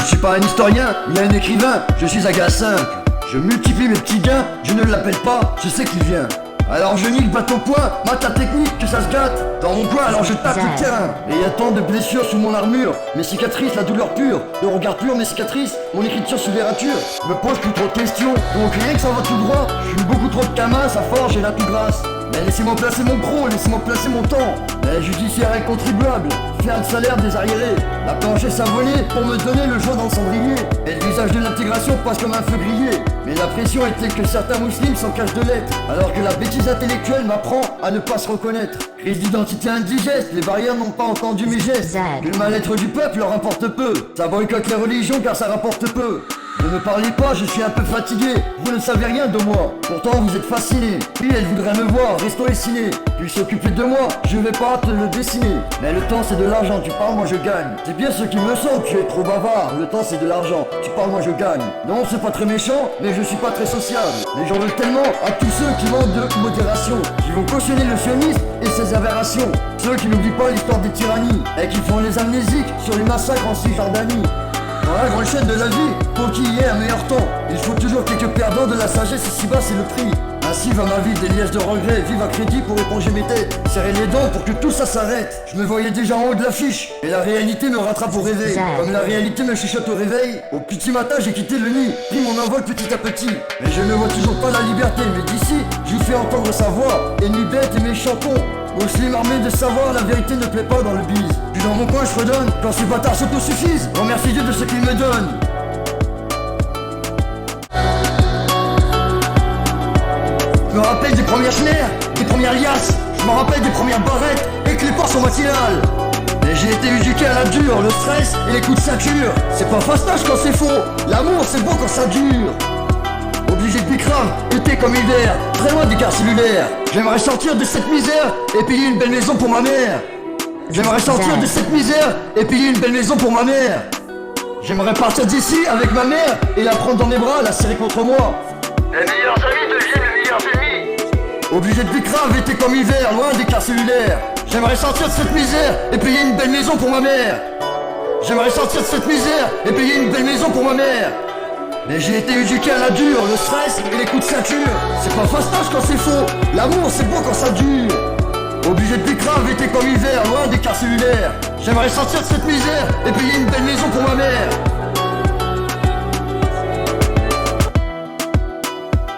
ne suis pas un historien, ni un écrivain, je suis un gars simple. Je multiplie mes petits gains, je ne l'appelle pas, je sais qu'il vient. Alors je nique batte au poing, mate la technique, que ça se gâte. Dans mon coin, alors je tape le terrain. Et y a tant de blessures sous mon armure. Mes cicatrices, la douleur pure. Le regard pur, mes cicatrices, mon écriture sous verrature. Je me pose plus trop de questions, donc rien que ça va tout droit. Je suis beaucoup trop de camin, ça forge et la tout grâce. Mais laissez-moi placer mon gros, laissez-moi placer mon temps. La judiciaire est contribuable, faire le salaire des arriérés. La planche est savonnée pour me donner le joint dans le cendrier. Et le visage de l'intégration passe comme un feu grillé. Mais la pression est telle que certains musulmans s'en cachent de lettres. Alors que la bêtise intellectuelle m'apprend à ne pas se reconnaître. Crise d'identité indigeste, les barrières n'ont pas entendu mes gestes. Que le mal-être du peuple leur importe peu. Ça boycotte les religions car ça rapporte peu. Ne me parlez pas, je suis un peu fatigué. Vous ne savez rien de moi, pourtant vous êtes fasciné. Puis elle voudrait me voir, resto et ciné. Puis s'occuper de moi, je vais pas te le dessiner. Mais le temps c'est de l'argent, tu parles, moi je gagne. C'est bien ce qui me semble, tu es trop bavard. Le temps c'est de l'argent, tu parles, moi je gagne. Non, c'est pas très méchant, mais je suis pas très sociable. Les gens veulent tellement à tous ceux qui manquent de modération, qui vont cautionner le sionisme et ses aberrations. Ceux qui n'oublient pas l'histoire des tyrannies et qui font les amnésiques sur les massacres en Cisjordanie. Dans la grande chaîne de la vie, pour qu'il y ait un meilleur temps, il faut toujours quelques perdants de la sagesse, ici bas c'est le prix. Ainsi va ma vie, des liesses de regrets, vive à crédit pour éponger mes têtes, serrer les dents pour que tout ça s'arrête. Je me voyais déjà en haut de l'affiche, et la réalité me rattrape au réveil. Comme la réalité me chuchote au réveil, au petit matin j'ai quitté le nid, pris mon envol petit à petit. Mais je ne vois toujours pas la liberté, mais d'ici, je lui fais entendre sa voix, ennemi bête et méchant con. Muslim armé de savoir, la vérité ne plaît pas dans le bise. Puis dans mon coin je redonne, quand ces bâtards s'autosuffisent. Remercie Dieu de ce qu'il me donne. Je me rappelle des premières schners, des premières liasses. Je me rappelle des premières barrettes et que les ports sont matinales. Mais j'ai été éduqué à la dure, le stress et les coups de ceinture. C'est pas fastoche quand c'est faux, l'amour c'est beau quand ça dure. Obligé de bicrave, été comme hiver, très loin du quart cellulaire. J'aimerais sortir de cette misère et payer une belle maison pour ma mère. J'aimerais sortir de cette misère et payer une belle maison pour ma mère. J'aimerais partir d'ici avec ma mère et la prendre dans mes bras, la serrer contre moi. Les meilleurs amis deviennent les meilleurs ennemis. Obligé de bicrave, été comme hiver, loin des quarts cellulaires. J'aimerais sortir de cette misère et payer une belle maison pour ma mère. J'aimerais sortir de cette misère et payer une belle maison pour ma mère. Mais j'ai été éduqué à la dure, le stress et les coups de ceinture. C'est pas fastoche quand c'est faux, l'amour c'est beau quand ça dure. Obligé de bicrave, été comme hiver, loin des quarts cellulaires. J'aimerais sortir de cette misère et payer une belle maison pour ma mère.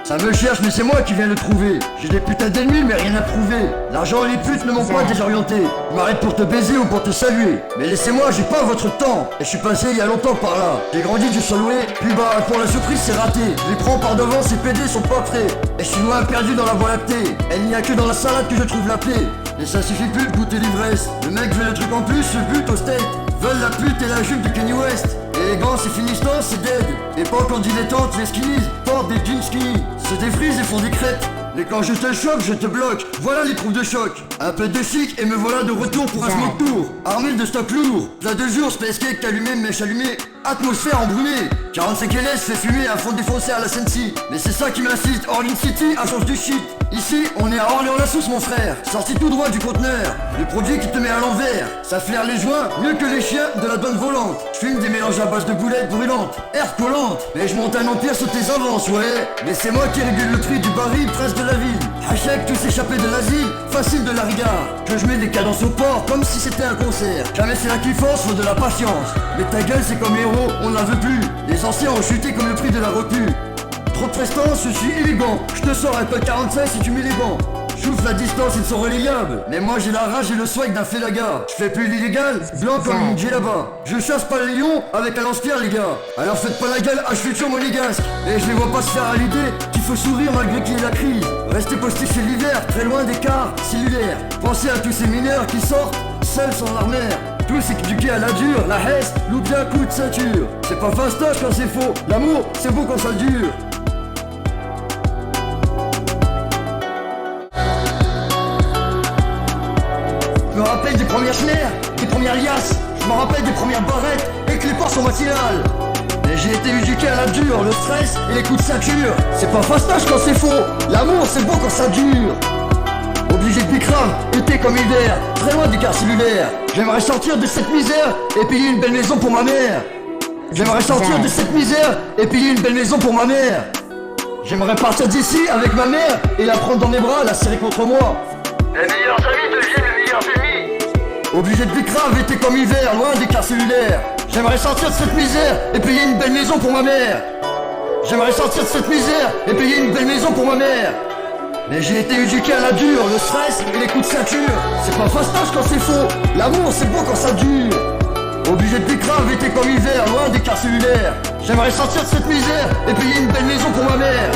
Ça me cherche mais c'est moi qui viens le trouver. J'ai des putains d'ennemis mais rien à prouver. L'argent et les putes ne m'ont pas désorienté. Je m'arrête pour te baiser ou pour te saluer. Mais laissez-moi, j'ai pas votre temps. Et je suis passé il y a longtemps par là. J'ai grandi du sol loué, puis bah pour la surprise c'est raté. Je les prends par devant, ces PD sont pas prêts. Et je suis loin perdu dans la voie lactée. Elle n'y a que dans la salade que je trouve la paix. Et ça suffit plus de goûter l'ivresse. Le mec veut le truc en plus, se bute au steak. Veulent la pute et la jupe de Kanye West. Élégant c'est finissant, c'est dead. Époque en dilettante, les skinnies portent des jeans skinny. Se défrisent et font des crêtes. Mais quand je te choque, je te bloque. Voilà les troupes de choc. Un peu de chic et me voilà de retour pour un smoke tour. Armé de stock lourd. Plat de jour, space cake allumé, mèche allumée. Atmosphère embrumée. 45 LS fait fumer à fond défoncé à la Sensi. Mais c'est ça qui m'incite. Orleans City, à change du shit. Ici, on est à Orléans-la-Sauce, mon frère. Sorti tout droit du conteneur. Le produit qui te met à l'envers. Ça flaire les joints mieux que les chiens de la douane volante. Je fume des mélanges à base de boulettes brûlantes. Air collante. Mais je monte un empire sur tes avances, ouais. Mais c'est moi qui régule le prix du baril, prince de la ville. Hachek, tous échappés de l'asile, facile de la rigueur. Que je mets des cadences au port comme si c'était un concert. Jamais c'est la kiffance, faut de la patience. Mais ta gueule c'est comme héros, on la veut plus. Les anciens ont chuté comme le prix de la repu. Trop de prestance, je suis élégant. Je te sors un peu 45 si tu mets les gants. J'ouvre la distance, ils sont relégables. Mais moi j'ai la rage et le swag d'un félaga. Je fais plus l'illégal, blanc comme une J là-bas. Je chasse pas les lions avec un lance-pierre les gars. Alors faites pas la gueule, futur monégasque. Et je les vois pas se faire à l'idée qu'il faut sourire malgré qu'il y ait la crise. Restez postés chez l'hiver, très loin des quarts cellulaires. Pensez à tous ces mineurs qui sortent, seuls sans leur mère. Tous éduqués à la dure, la hesse, loue bien coup de ceinture. C'est pas fastoche quand c'est faux, l'amour c'est beau quand ça dure. Je me rappelle des premières schners, des premières liasses. Je me rappelle des premières barrettes et que les ports sont matinales. Mais j'ai été éduqué à la dure, le stress et les coups de ceinture. C'est pas fastoche quand c'est faux, l'amour c'est beau quand ça dure. Obligé de bicrave, été comme hiver, très loin du quart cellulaire. J'aimerais sortir de cette misère et payer une belle maison pour ma mère. J'aimerais sortir de cette misère et payer une belle maison pour ma mère. J'aimerais partir d'ici avec ma mère et la prendre dans mes bras, la serrer contre moi. Les meilleurs amis deviennent les meilleurs ennemis. Obligé de bicrave, été comme hiver, loin des quarts cellulaires. J'aimerais sortir de cette misère et payer une belle maison pour ma mère. J'aimerais sortir de cette misère et payer une belle maison pour ma mère. Mais j'ai été éduqué à la dure, le stress et les coups de ceinture. C'est pas fastoche quand c'est faux, l'amour c'est beau quand ça dure. Obligé de bicrave, été comme hiver, loin des quarts cellulaires. J'aimerais sortir de cette misère et payer une belle maison pour ma mère.